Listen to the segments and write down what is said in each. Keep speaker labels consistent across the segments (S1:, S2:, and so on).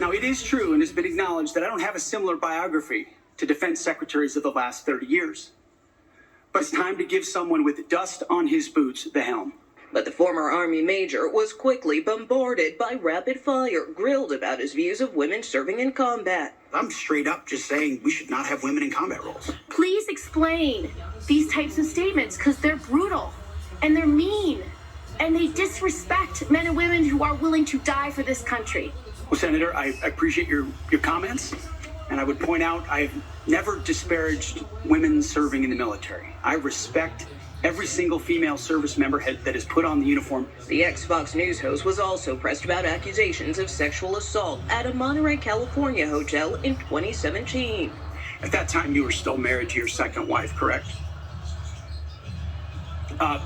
S1: Now, it is true and has been acknowledged that I don't have a similar biography to defense secretaries of the last 30 years. But it's time to give someone with dust on his boots the helm.
S2: But the former Army major was quickly bombarded by rapid fire, grilled about his views of women serving in combat.
S3: I'm straight up just saying we should not have women in combat roles.
S4: Please explain these types of statements, because they're brutal and they're mean and they disrespect men and women who are willing to die for this country.
S1: Well, Senator, I appreciate your comments, and I would point out I've never disparaged women serving in the military. I respect every single female service member that has put on the uniform.
S2: The ex-Fox News host was also pressed about accusations of sexual assault at a Monterey, California hotel in 2017.
S1: At that time, you were still married to your second wife, correct? I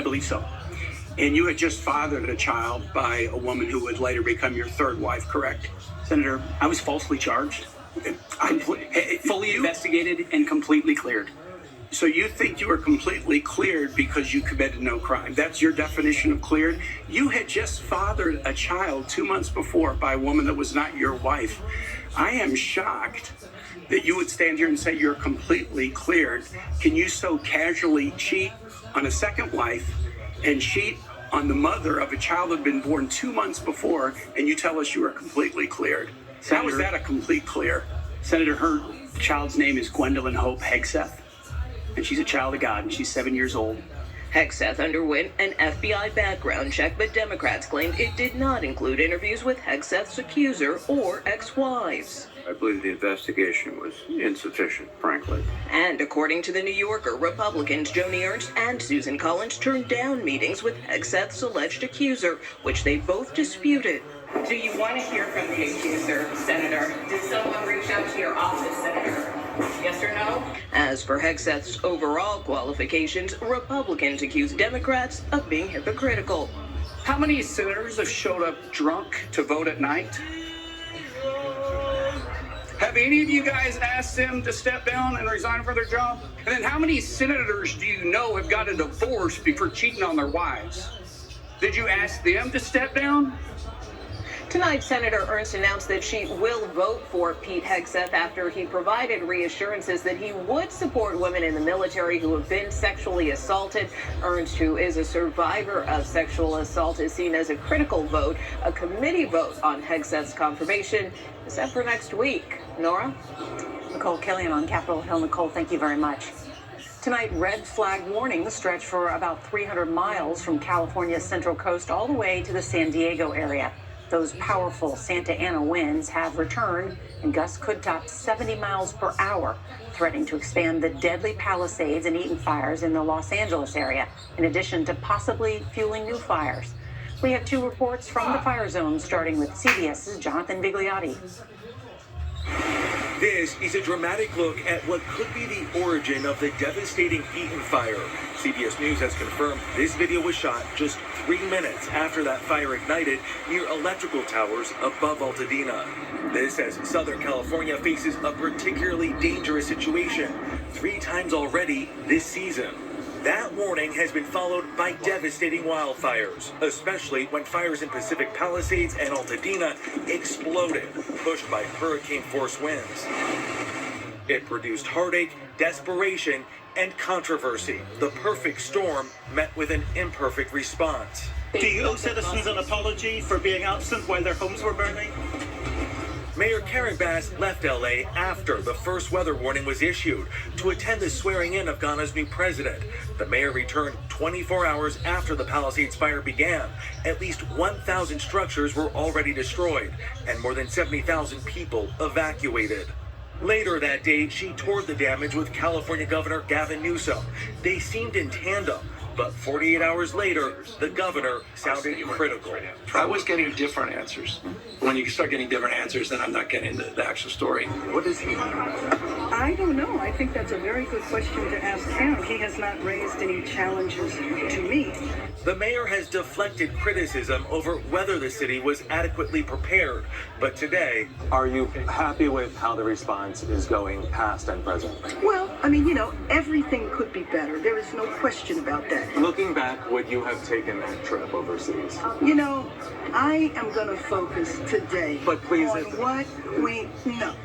S1: believe so. And you had just fathered a child by a woman who would later become your third wife, correct? Senator, I was falsely charged, fully investigated, and completely cleared. So you think you were completely cleared because you committed no crime? That's your definition of cleared? You had just fathered a child 2 months before by a woman that was not your wife. I am shocked that you would stand here and say you're completely cleared. Can you so casually cheat on a second wife and cheat on the mother of a child that had been born 2 months before, and you tell us you are completely cleared? How is that a complete clear? Senator, her child's name is Gwendolyn Hope Hegsett, and she's a child of God, and she's 7 years old.
S2: Hegsett underwent an FBI background check, but Democrats claimed it did not include interviews with Hegsett's accuser or ex-wives.
S5: I believe the investigation was insufficient, frankly.
S2: And according to The New Yorker, Republicans Joni Ernst and Susan Collins turned down meetings with Hegsett's alleged accuser, which they both disputed.
S6: Do you want to hear from the accuser, Senator? Did someone reach out to your office, Senator? Yes or no?
S2: As for Hegsett's overall qualifications, Republicans accuse Democrats of being hypocritical.
S1: How many senators have showed up drunk to vote at night? Have any of you guys asked them to step down and resign from their job? And then how many senators do you know have got a divorce before cheating on their wives? Did you ask them to step down?
S6: Tonight, Senator Ernst announced that she will vote for Pete Hegseth after he provided reassurances that he would support women in the military who have been sexually assaulted. Ernst, who is a survivor of sexual assault, is seen as a critical vote. A committee vote on Hegseth's confirmation is set for next week. Nora?
S7: Nicole Killian on Capitol Hill. Nicole, thank you very much. Tonight, red flag warnings stretch for about 300 miles from California's central coast all the way to the San Diego area. Those powerful Santa Ana winds have returned, and gusts could top 70 miles per hour, threatening to expand the deadly Palisades and Eaton fires in the Los Angeles area, in addition to possibly fueling new fires. We have two reports from the fire zone, starting with CBS's Jonathan Vigliotti.
S8: This is a dramatic look at what could be the origin of the devastating Eaton fire. CBS News has confirmed this video was shot just 3 minutes after that fire ignited near electrical towers above Altadena. This as Southern California faces a particularly dangerous situation 3 times already this season. That warning has been followed by devastating wildfires, especially when fires in Pacific Palisades and Altadena exploded, pushed by hurricane-force winds. It produced heartache, desperation, and controversy. The perfect storm met with an imperfect response.
S9: Do you owe citizens an apology for being absent while their homes were burning?
S8: Mayor Karen Bass left LA after the first weather warning was issued to attend the swearing in of Ghana's new president. The mayor returned 24 hours after the Palisades fire began. At least 1,000 structures were already destroyed and more than 70,000 people evacuated. Later that day, she toured the damage with California Governor Gavin Newsom. They seemed in tandem, but 48 hours later, the governor sounded critical.
S10: I was getting different answers. When you start getting different answers, then I'm not getting the actual story.
S11: What does he mean by that? I don't know. I think that's a very good question to ask him. He has not raised any challenges to me.
S8: The mayor has deflected criticism over whether the city was adequately prepared. But today...
S12: Are you happy with how the response is going past and present?
S11: Well, I mean, everything could be better. There is no question about that.
S12: Looking back, would you have taken that trip overseas?
S11: You know, I am going to focus today
S12: But please,
S11: on what we know.